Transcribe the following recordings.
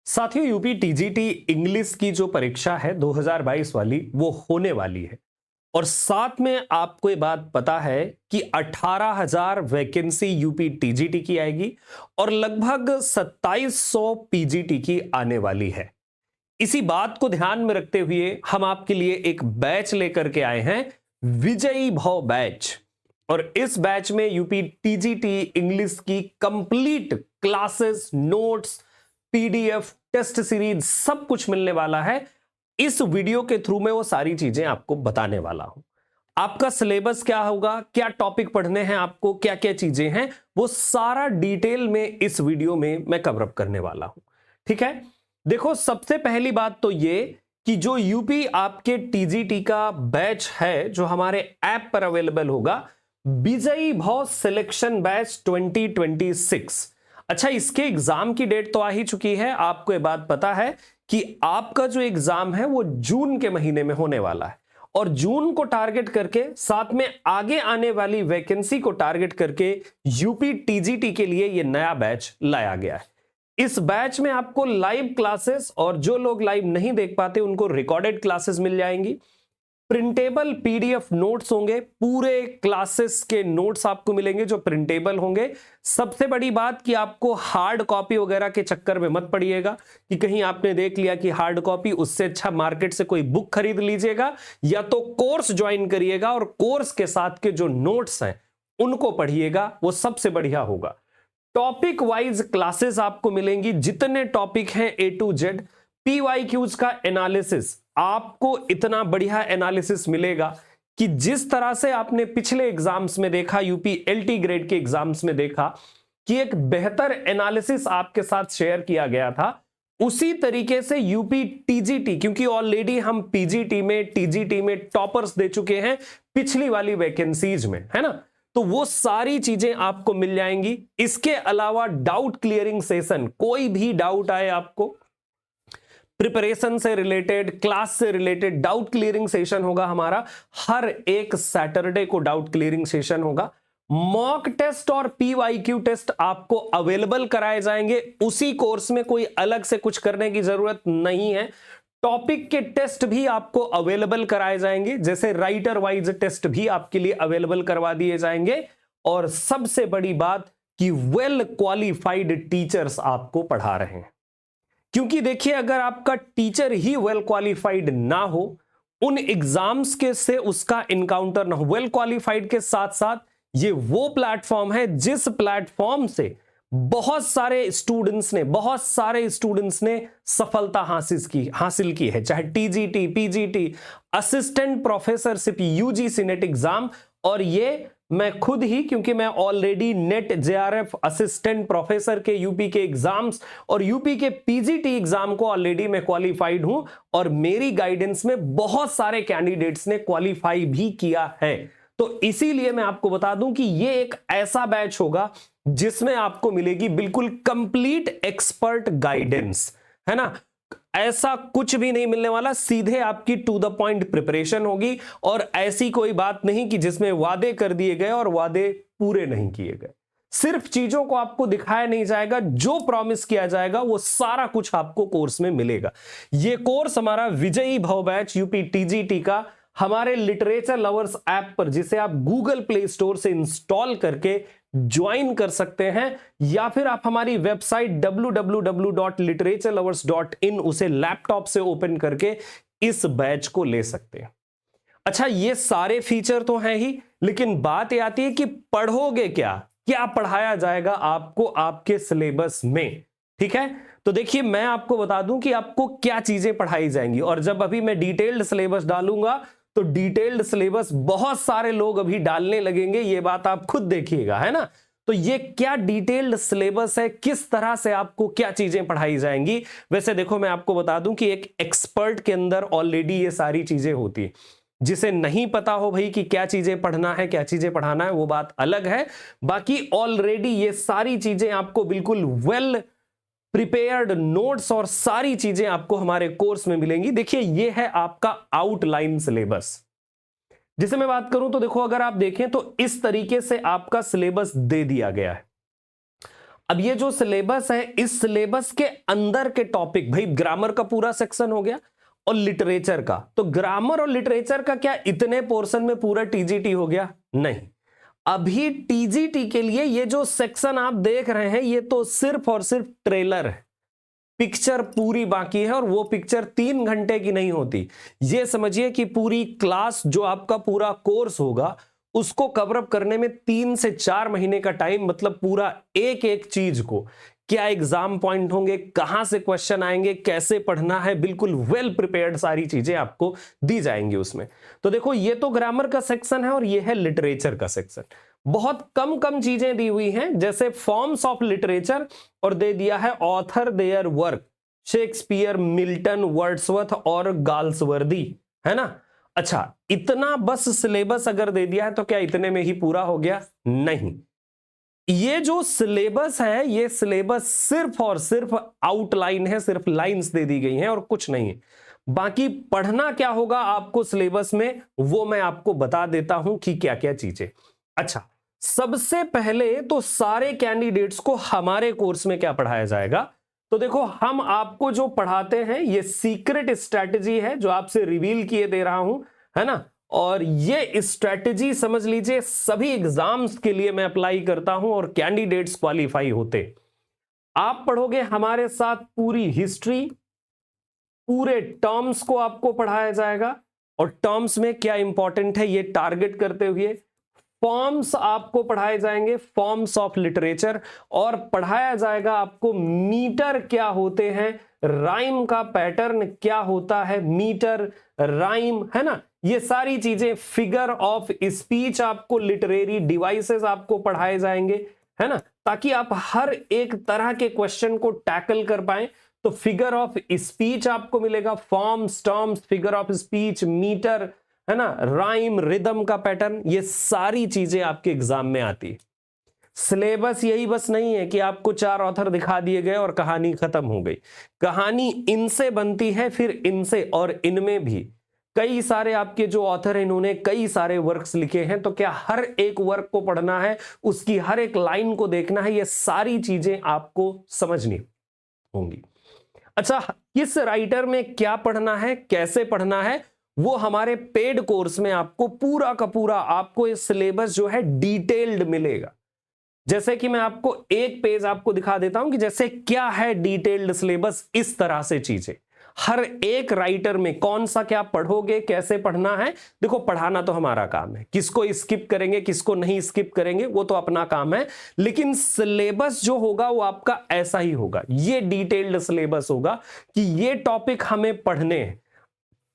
साथियों, UP TGT English की जो परीक्षा है 2022 वाली वो होने वाली है। और साथ में आपको ये बात पता है कि 18,000 वैकेंसी यूपी टीजीटी की आएगी और लगभग 2700 पीजीटी की आने वाली है। इसी बात को ध्यान में रखते हुए हम आपके लिए एक बैच लेकर के आए हैं, विजयी भव बैच। और इस बैच में यूपी टीजीटी इंग्लिश की complete classes, notes, PDF, test series सब कुछ मिलने वाला है। इस वीडियो के थ्रू में वो सारी चीजें आपको बताने वाला हूं। आपका सिलेबस क्या होगा, क्या टॉपिक पढ़ने हैं आपको, क्या क्या चीजें हैं, वो सारा डिटेल में इस वीडियो में मैं कवर अप करने वाला हूं। ठीक है, देखो सबसे पहली बात तो ये कि जो यूपी आपके टीजीटी का बैच है जो हमारे ऐप पर अवेलेबल होगा, विजयी भव सिलेक्शन बैच 2026। अच्छा, इसके एग्जाम की डेट तो आ ही चुकी है। आपको ये बात पता है कि आपका जो एग्जाम है वो जून के महीने में होने वाला है और जून को टारगेट करके साथ में आगे आने वाली वैकेंसी को टारगेट करके यूपी टीजीटी के लिए ये नया बैच लाया गया है। इस बैच में आपको लाइव क्लासेस और जो लोग लाइव नहीं देख पाते उनको रिकॉर्डेड क्लासेस मिल जाएंगी। प्रिंटेबल पीडीएफ नोट्स होंगे, पूरे क्लासेस के नोट्स आपको मिलेंगे जो प्रिंटेबल होंगे। सबसे बड़ी बात कि आपको हार्ड कॉपी वगैरह के चक्कर में मत पड़िएगा कि कहीं आपने देख लिया कि हार्ड कॉपी, उससे अच्छा मार्केट से कोई बुक खरीद लीजिएगा या तो कोर्स ज्वाइन करिएगा और कोर्स के साथ के जो नोट्स हैं उनको पढ़िएगा, वो सबसे बढ़िया होगा। टॉपिक वाइज क्लासेस आपको मिलेंगी, जितने टॉपिक हैं ए टू जेड। पीवाईक्यूज का एनालिसिस, आपको इतना बढ़िया एनालिसिस मिलेगा कि जिस तरह से आपने पिछले एग्जाम्स में देखा, यूपी एलटी ग्रेड के एग्जाम्स में देखा कि एक बेहतर एनालिसिस आपके साथ शेयर किया गया था, उसी तरीके से यूपी टीजीटी, क्योंकि ऑलरेडी हम पीजीटी में, टीजीटी में टॉपर्स दे चुके हैं पिछली वाली वैकेंसीज में, है ना, तो वो सारी चीजें आपको मिल जाएंगी। इसके अलावा डाउट क्लियरिंग सेशन, कोई भी डाउट आए आपको प्रिपरेशन से रिलेटेड, क्लास से रिलेटेड, डाउट क्लियरिंग सेशन होगा हमारा। हर एक सैटरडे को डाउट क्लियरिंग सेशन होगा। मॉक टेस्ट और पीवाईक्यू टेस्ट आपको अवेलेबल कराए जाएंगे उसी कोर्स में, कोई अलग से कुछ करने की जरूरत नहीं है। टॉपिक के टेस्ट भी आपको अवेलेबल कराए जाएंगे, जैसे राइटर वाइज टेस्ट भी आपके लिए अवेलेबल करवा दिए जाएंगे। और सबसे बड़ी बात कि वेल क्वालिफाइड टीचर्स आपको पढ़ा रहे हैं, क्योंकि देखिए अगर आपका टीचर ही वेल क्वालिफाइड ना हो, उन एग्जाम्स के से उसका इनकाउंटर ना हो। वेल क्वालिफाइड के साथ साथ ये वो प्लेटफॉर्म है जिस प्लेटफॉर्म से बहुत सारे स्टूडेंट्स ने सफलता हासिल की है, चाहे TGT, PGT, assistant professorship, UGC net exam. और ये मैं खुद ही, क्योंकि मैं already net JRF assistant professor के यूपी के एग्जाम्स और यूपी के पीजीटी एग्जाम को ऑलरेडी मैं क्वालिफाइड हूं और मेरी गाइडेंस में बहुत सारे कैंडिडेट्स ने क्वालिफाई भी किया है। तो इसीलिए मैं आपको बता दूं कि ये एक ऐसा बैच होगा जिसमें आपको मिलेगी बिल्कुल कंप्लीट एक्सपर्ट गाइडेंस, है ना। ऐसा कुछ भी नहीं मिलने वाला, सीधे आपकी टू द पॉइंट प्रिपरेशन होगी। और ऐसी कोई बात नहीं कि जिसमें वादे कर दिए गए और वादे पूरे नहीं किए गए। सिर्फ चीजों को आपको दिखाया नहीं जाएगा, जो प्रॉमिस किया जाएगा वो सारा कुछ आपको कोर्स में मिलेगा। ये कोर्स हमारा विजयी भव बैच यूपी टीजीटी का हमारे लिटरेचर लवर्स ऐप पर, जिसे आप गूगल प्ले स्टोर से इंस्टॉल करके ज्वाइन कर सकते हैं, या फिर आप हमारी वेबसाइट www.literaturlovers.in उसे लैपटॉप से ओपन करके इस बैच को ले सकते हैं। अच्छा, ये सारे फीचर तो हैं ही, लेकिन बात ये आती है कि पढ़ोगे क्या पढ़ाया जाएगा आपको आपके सिलेबस में। ठीक है, तो देखिए मैं आपको बता दूं कि आपको क्या चीजें पढ़ाई जाएंगी। और जब अभी मैं डिटेल्ड सिलेबस डालूंगा तो डिटेल्ड सिलेबस बहुत सारे लोग अभी डालने लगेंगे, ये बात आप खुद देखिएगा, है ना। तो ये क्या डिटेल्ड सिलेबस है, किस तरह से आपको क्या चीजें पढ़ाई जाएंगी। वैसे देखो मैं आपको बता दूं कि एक एक्सपर्ट के अंदर ऑलरेडी ये सारी चीजें होती है। जिसे नहीं पता हो भाई कि क्या चीजें पढ़ना है, क्या चीजें पढ़ाना है, वो बात अलग है। बाकी ऑलरेडी ये सारी चीजें आपको बिल्कुल वेल प्रिपेयर्ड नोट्स और सारी चीजें आपको हमारे कोर्स में मिलेंगी। देखिए ये है आपका आउटलाइन सिलेबस। जिसे मैं बात करूं तो देखो, अगर आप देखें तो इस तरीके से आपका सिलेबस दे दिया गया है। अब ये जो सिलेबस है, इस सिलेबस के अंदर के टॉपिक, भाई ग्रामर का पूरा सेक्शन हो गया और लिटरेचर का, तो ग्रामर और लिटरेचर का क्या इतने पोर्शन में पूरा टीजीटी हो गया? नहीं, अभी टीजीटी के लिए ये जो सेक्शन आप देख रहे हैं ये तो सिर्फ और सिर्फ ट्रेलर है, पिक्चर पूरी बाकी है, और वो पिक्चर 3 घंटे की नहीं होती। ये समझिए कि पूरी क्लास, जो आपका पूरा कोर्स होगा, उसको कवर अप करने में 3 से 4 महीने का टाइम, मतलब पूरा एक एक चीज को, क्या एग्जाम पॉइंट होंगे, कहां से क्वेश्चन आएंगे, कैसे पढ़ना है, बिल्कुल वेल प्रिपेयर्ड सारी चीजें आपको दी जाएंगी उसमें। तो देखो, ये तो ग्रामर का सेक्शन है और ये है लिटरेचर का सेक्शन। बहुत कम कम चीजें दी हुई हैं, जैसे फॉर्म्स ऑफ लिटरेचर, और दे दिया है author their work, Shakespeare, Milton, Wordsworth और गाल्सवर्दी, है ना। अच्छा, इतना बस सिलेबस अगर दे दिया है तो क्या इतने में ही पूरा हो गया? नहीं, ये जो सिलेबस है, ये सिलेबस सिर्फ और सिर्फ आउटलाइन है, सिर्फ लाइंस दे दी गई हैं और कुछ नहीं है। बाकी पढ़ना क्या होगा आपको सिलेबस में, वो मैं आपको बता देता हूं कि क्या क्या चीजें। अच्छा, सबसे पहले तो सारे कैंडिडेट्स को हमारे कोर्स में क्या पढ़ाया जाएगा, तो देखो, हम आपको जो पढ़ाते हैं ये सीक्रेट स्ट्रैटेजी है, जो आपसे रिवील किए दे रहा हूं, है ना। और ये स्ट्रैटेजी समझ लीजिए सभी एग्जाम्स के लिए मैं अप्लाई करता हूं और कैंडिडेट्स क्वालिफाई होते। आप पढ़ोगे हमारे साथ पूरी हिस्ट्री, पूरे टर्म्स को आपको पढ़ाया जाएगा, और टर्म्स में क्या इंपॉर्टेंट है ये टारगेट करते हुए फॉर्म्स आपको पढ़ाए जाएंगे, फॉर्म्स ऑफ लिटरेचर, और पढ़ाया जाएगा आपको मीटर क्या होते हैं, राइम का पैटर्न क्या होता है, मीटर, राइम, है ना, ये सारी चीजें, फिगर ऑफ स्पीच आपको, लिटरेरी डिवाइसेस आपको पढ़ाए जाएंगे, है ना, ताकि आप हर एक तरह के क्वेश्चन को टैकल कर पाए। तो फिगर ऑफ स्पीच आपको मिलेगा, forms, terms, figure of speech, metre, है ना, राइम, रिदम का पैटर्न, ये सारी चीजें आपके एग्जाम में आती है। सिलेबस यही बस नहीं है कि आपको 4 ऑथर दिखा दिए गए और कहानी खत्म हो गई। कहानी इनसे बनती है, फिर इनसे, और इनमें भी कई सारे आपके जो ऑथर हैं, इन्होंने कई सारे वर्क्स लिखे हैं, तो क्या हर एक वर्क को पढ़ना है, उसकी हर एक लाइन को देखना है, ये सारी चीजें आपको समझनी होंगी। अच्छा, किस राइटर में क्या पढ़ना है, कैसे पढ़ना है, वो हमारे पेड कोर्स में आपको पूरा का पूरा, आपको ये सिलेबस जो है डिटेल्ड मिलेगा। जैसे कि मैं आपको एक पेज आपको दिखा देता हूं कि जैसे क्या है डिटेल्ड सिलेबस, इस तरह से चीजें हर एक राइटर में कौन सा क्या पढ़ोगे, कैसे पढ़ना है। देखो, पढ़ाना तो हमारा काम है, किसको स्किप करेंगे किसको नहीं स्किप करेंगे वो तो अपना काम है, लेकिन सिलेबस जो होगा वो आपका ऐसा ही होगा, ये डिटेल्ड सिलेबस होगा कि ये टॉपिक हमें पढ़ने हैं।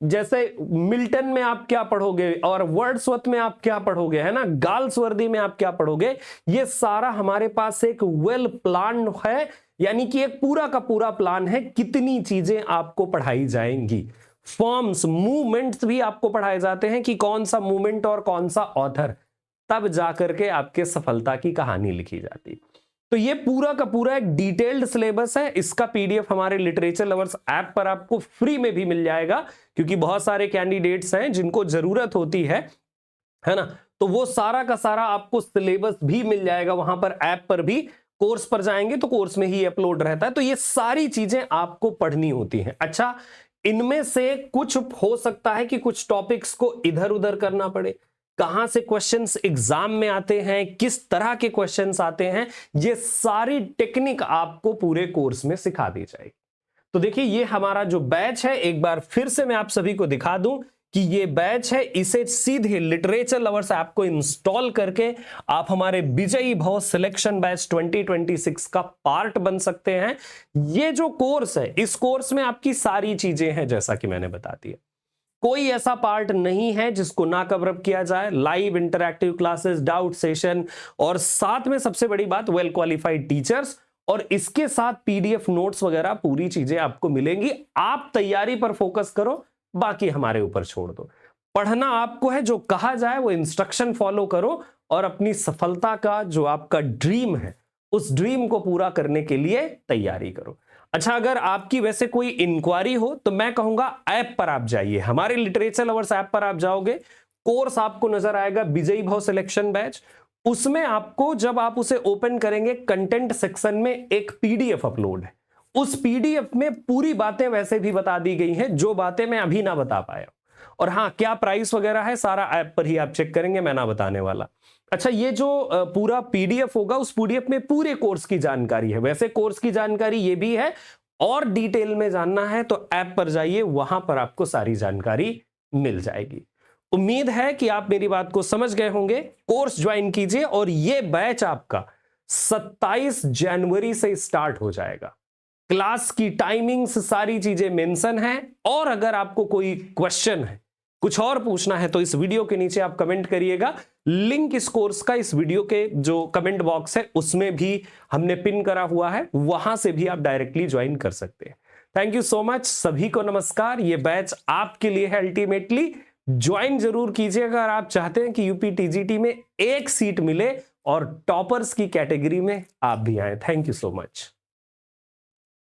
जैसे मिल्टन में आप क्या पढ़ोगे और वर्ड्सवर्थ में आप क्या पढ़ोगे, है ना, गाल्सवर्दी में आप क्या पढ़ोगे, ये सारा हमारे पास एक वेल प्लान है, यानी कि एक पूरा का पूरा प्लान है कितनी चीजें आपको पढ़ाई जाएंगी। फॉर्म्स, मूवमेंट्स भी आपको पढ़ाए जाते हैं कि कौन सा मूवमेंट और कौन सा ऑथर, तब जाकर के आपके सफलता की कहानी लिखी जाती। तो ये पूरा का पूरा एक डिटेल्ड सिलेबस है। इसका पीडीएफ हमारे लिटरेचर लवर्स ऐप पर आपको फ्री में भी मिल जाएगा, क्योंकि बहुत सारे कैंडिडेट्स हैं जिनको जरूरत होती है ना, तो वो सारा का सारा आपको सिलेबस भी मिल जाएगा वहां पर, ऐप पर भी। कोर्स पर जाएंगे तो कोर्स में ही अपलोड रहता है। तो ये सारी चीजें आपको पढ़नी होती हैं। अच्छा, इनमें से कुछ हो सकता है कि कुछ टॉपिक्स को इधर उधर करना पड़े, कहां से क्वेश्चंस एग्जाम में आते हैं, किस तरह के क्वेश्चंस आते हैं, ये सारी टेक्निक आपको पूरे कोर्स में सिखा दी जाएगी। तो देखिए, ये हमारा जो बैच है, एक बार फिर से मैं आप सभी को दिखा दूं कि ये बैच है, इसे सीधे लिटरेचर लवर्स ऐप को इंस्टॉल करके आप हमारे विजयी भव सिलेक्शन बैच 2026 का पार्ट बन सकते हैं। ये जो कोर्स है, इस कोर्स में आपकी सारी चीजें हैं, जैसा कि मैंने बता दिया। कोई ऐसा पार्ट नहीं है जिसको ना कवर अप किया जाए। Live interactive classes, doubt session, और साथ में सबसे बड़ी बात, वेल क्वालिफाइड टीचर्स, और इसके साथ पीडीएफ नोट्स वगैरह पूरी चीजें आपको मिलेंगी। आप तैयारी पर फोकस करो, बाकी हमारे ऊपर छोड़ दो। पढ़ना आपको है, जो कहा जाए वो इंस्ट्रक्शन फॉलो करो, और अपनी सफलता का जो आपका ड्रीम है, उस ड्रीम को पूरा करने के लिए तैयारी करो। अच्छा, अगर आपकी वैसे कोई इंक्वायरी हो तो मैं कहूंगा ऐप पर आप जाइए, हमारे लिटरेचर लवर्स ऐप पर आप जाओगे, कोर्स आपको नजर आएगा विजयी भव सिलेक्शन बैच। उसमें आपको जब आप उसे ओपन करेंगे, कंटेंट सेक्शन में एक पीडीएफ अपलोड है। उस पीडीएफ में पूरी बातें वैसे भी बता दी गई हैं जो बातें मैं अभी ना बता पाया। और हाँ, क्या प्राइस वगैरह है सारा ऐप पर ही आप चेक करेंगे, मैं ना बताने वाला। अच्छा, ये जो पूरा पीडीएफ होगा, उस पीडीएफ में पूरे कोर्स की जानकारी है। वैसे कोर्स की जानकारी ये भी है, और डिटेल में जानना है तो ऐप पर जाइए, वहां पर आपको सारी जानकारी मिल जाएगी। उम्मीद है कि आप मेरी बात को समझ गए होंगे। कोर्स ज्वाइन कीजिए और ये बैच आपका 27 जनवरी से स्टार्ट हो जाएगा। क्लास की टाइमिंग्स सारी चीजें मेंशन है, और अगर आपको कोई क्वेश्चन है, कुछ और पूछना है, तो इस वीडियो के नीचे आप कमेंट करिएगा। लिंक इस कोर्स का इस वीडियो के जो कमेंट बॉक्स है उसमें भी हमने पिन करा हुआ है, वहां से भी आप डायरेक्टली ज्वाइन कर सकते हैं। थैंक यू सो मच, सभी को नमस्कार। ये बैच आपके लिए है अल्टीमेटली। ज्वाइन जरूर कीजिए अगर आप चाहते हैं कि यूपी टीजीटी में एक सीट मिले और टॉपर्स की कैटेगरी में आप भी आए। Thank you so much.